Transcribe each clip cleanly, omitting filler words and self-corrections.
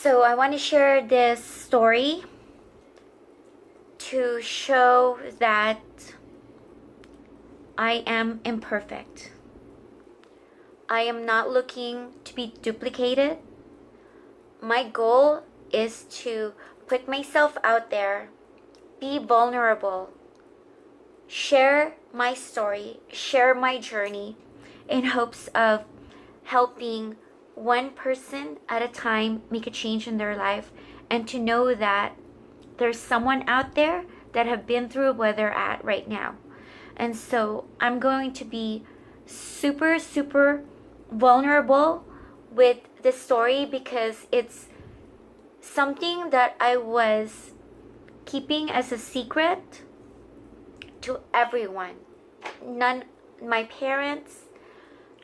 So I want to share this story to show that I am imperfect. I am not looking to be duplicated. My goal is to put myself out there, be vulnerable, share my story, share my journey in hopes of helping one person at a time make a change in their life, and to know that there's someone out there that have been through where they're at right now. And so I'm going to be super, super vulnerable with this story because it's something that I was keeping as a secret to everyone. My parents,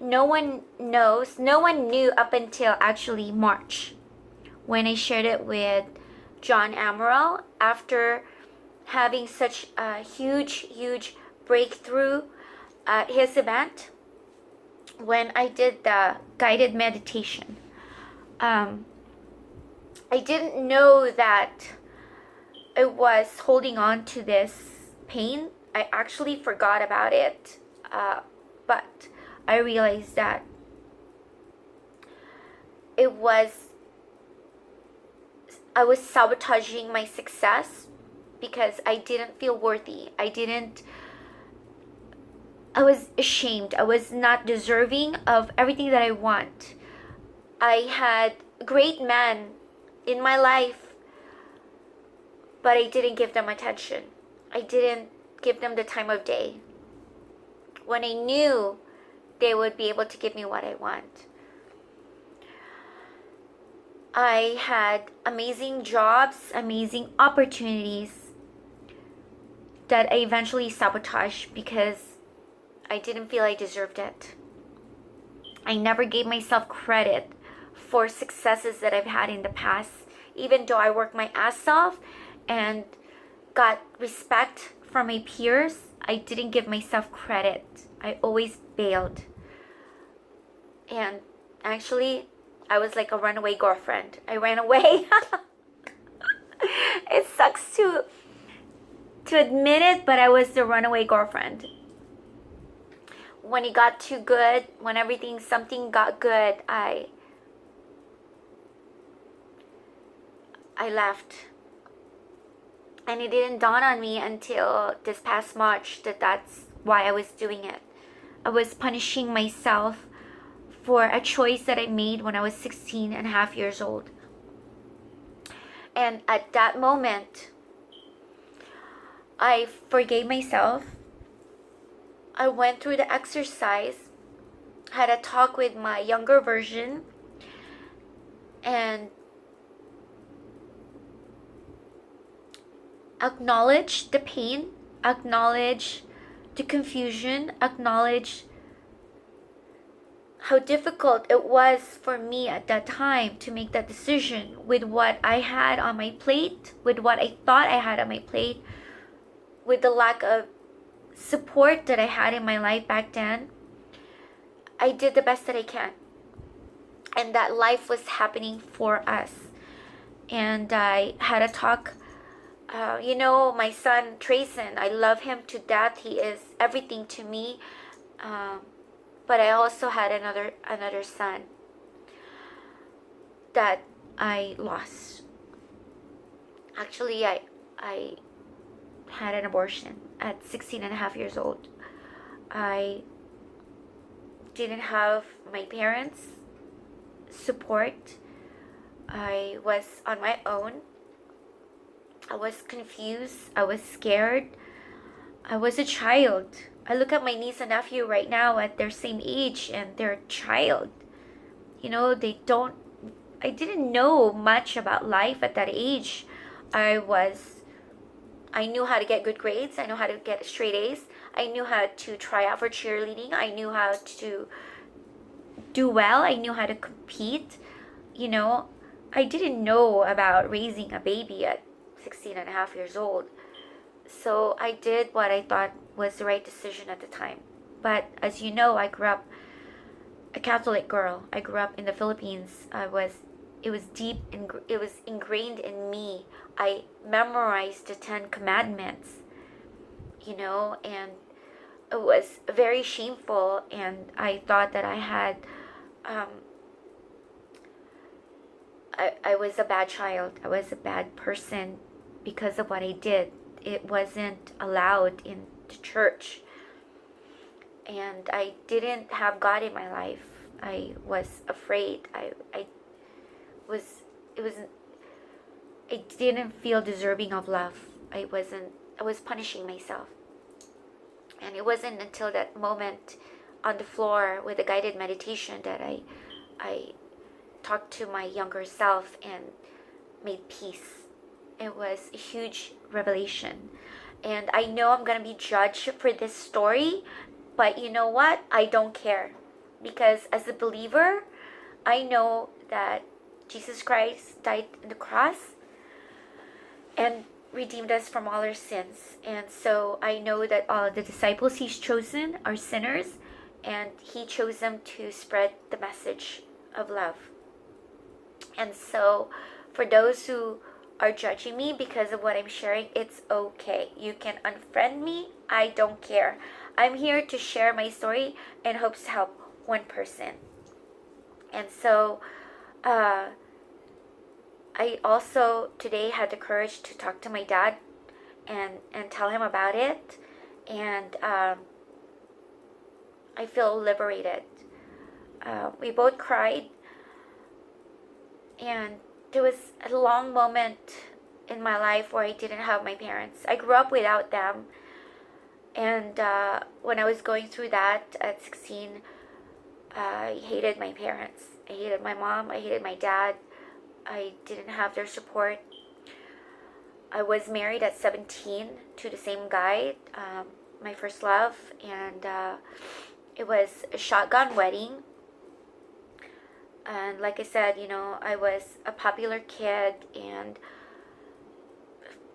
no one knows, no one knew up until actually March when I shared it with John Amaral after having such a huge breakthrough at his event when I did the guided meditation. I didn't know that I was holding on to this pain. I actually forgot about it, but I realized that I was sabotaging my success because I didn't feel worthy. I was ashamed. I was not deserving of everything that I want. I had great men in my life, but I didn't give them attention. I didn't give them the time of day when I knew they would be able to give me what I want. I had amazing jobs, amazing opportunities that I eventually sabotaged because I didn't feel I deserved it. I never gave myself credit for successes that I've had in the past, even though I worked my ass off and got respect from my peers. I didn't give myself credit. I always bailed. And actually, I was like a runaway girlfriend. I ran away. It sucks to admit it, but I was the runaway girlfriend. When it got too good, when something got good, I left. And it didn't dawn on me until this past March that that's why I was doing it. I was punishing myself for a choice that I made when I was 16 and a half years old. And at that moment, I forgave myself. I went through the exercise, had a talk with my younger version, and acknowledge the pain, acknowledge the confusion, acknowledge how difficult it was for me at that time to make that decision with what I had on my plate, with what I thought I had on my plate, with the lack of support that I had in my life back then. I did the best that I can. And that life was happening for us. And I had a talk. My son Trayson, I love him to death. He is everything to me. But I also had another son that I lost. Actually, I had an abortion at 16 and a half years old. I didn't have my parents' support. I was on my own. I was confused. I was scared. I was a child. I look at my niece and nephew right now at their same age and they're a child. I didn't know much about life at that age. I knew how to get good grades. I knew how to get straight A's. I knew how to try out for cheerleading. I knew how to do well. I knew how to compete. I didn't know about raising a baby at 16 and a half years old. So I did what I thought was the right decision at the time. But as you know, I grew up a Catholic girl. I grew up in the Philippines. I was it was it was ingrained in me. I memorized the 10 commandments, you know, and it was very shameful, and I thought that I had um, I was a bad child. I was a bad person because of what I did. It wasn't allowed in the church. And I didn't have God in my life. I was afraid. I was, it was, I didn't feel deserving of love. I was punishing myself. And it wasn't until that moment on the floor with a guided meditation that I talked to my younger self and made peace. It was a huge revelation. And I know I'm going to be judged for this story, but you know what? I don't care. Because as a believer, I know that Jesus Christ died on the cross and redeemed us from all our sins. And so I know that all the disciples he's chosen are sinners, and he chose them to spread the message of love. And so for those who are judging me because of what I'm sharing, it's okay. You can unfriend me. I don't care. I'm here to share my story in hopes to help one person. And so I also today had the courage to talk to my dad and tell him about it. And I feel liberated. We both cried. And there was a long moment in my life where I didn't have my parents. I grew up without them. And when I was going through that at 16, I hated my parents. I hated my mom. I hated my dad. I didn't have their support. I was married at 17 to the same guy, my first love. And it was a shotgun wedding. And like I said, you know, I was a popular kid and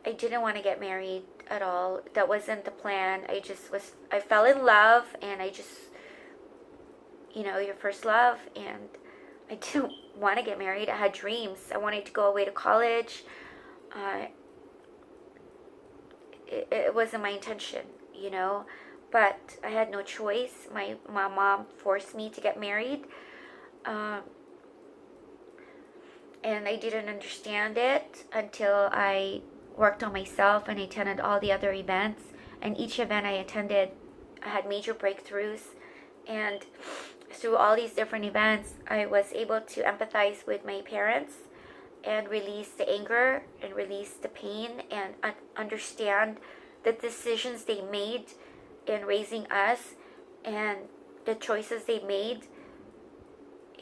I didn't want to get married at all. That wasn't the plan. I fell in love, and I just, you know, your first love, and I didn't want to get married. I had dreams. I wanted to go away to college. It wasn't my intention, you know, but I had no choice. My mom forced me to get married. And I didn't understand it until I worked on myself and I attended all the other events. And each event I attended, I had major breakthroughs. And through all these different events, I was able to empathize with my parents and release the anger and release the pain and understand the decisions they made in raising us and the choices they made.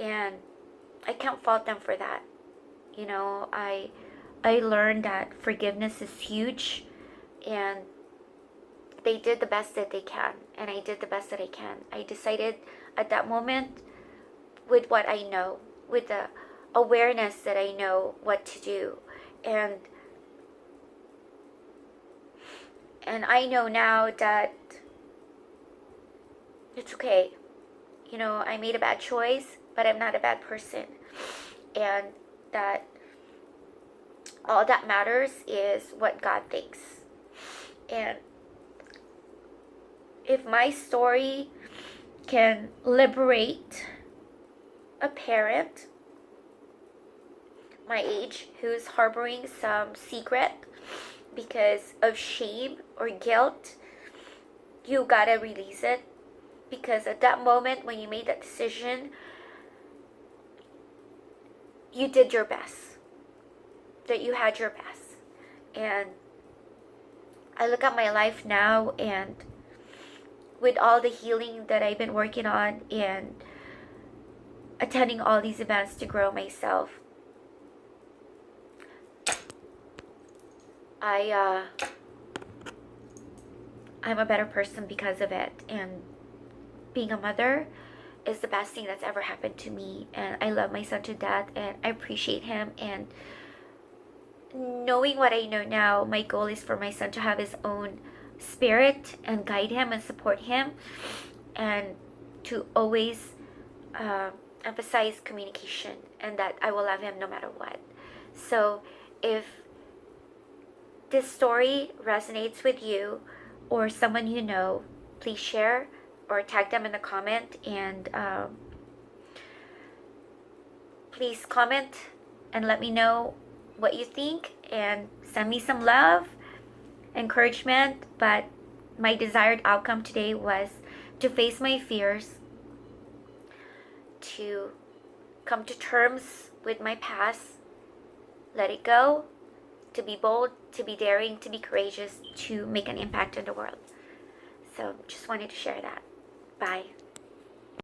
And I can't fault them for that. You know, I learned that forgiveness is huge, and they did the best that they can, and I did the best that I can. I decided at that moment, with what I know, with the awareness that I know what to do, and I know now that it's okay. You know, I made a bad choice, but I'm not a bad person, and that all that matters is what God thinks. And if my story can liberate a parent my age who's harboring some secret because of shame or guilt, you gotta release it. Because at that moment when you made that decision, you did your best. That you had your best. And I look at my life now, and with all the healing that I've been working on and attending all these events to grow myself, I'm a better person because of it. And being a mother is the best thing that's ever happened to me. And I love my son to death, and I appreciate him. And knowing what I know now, my goal is for my son to have his own spirit and guide him and support him, and to always emphasize communication and that I will love him no matter what. So if this story resonates with you or someone you know, please share or tag them in the comment, and please comment and let me know what you think and send me some love, encouragement. But my desired outcome today was to face my fears, to come to terms with my past, let it go, to be bold, to be daring, to be courageous, to make an impact in the world. So just wanted to share that. Bye.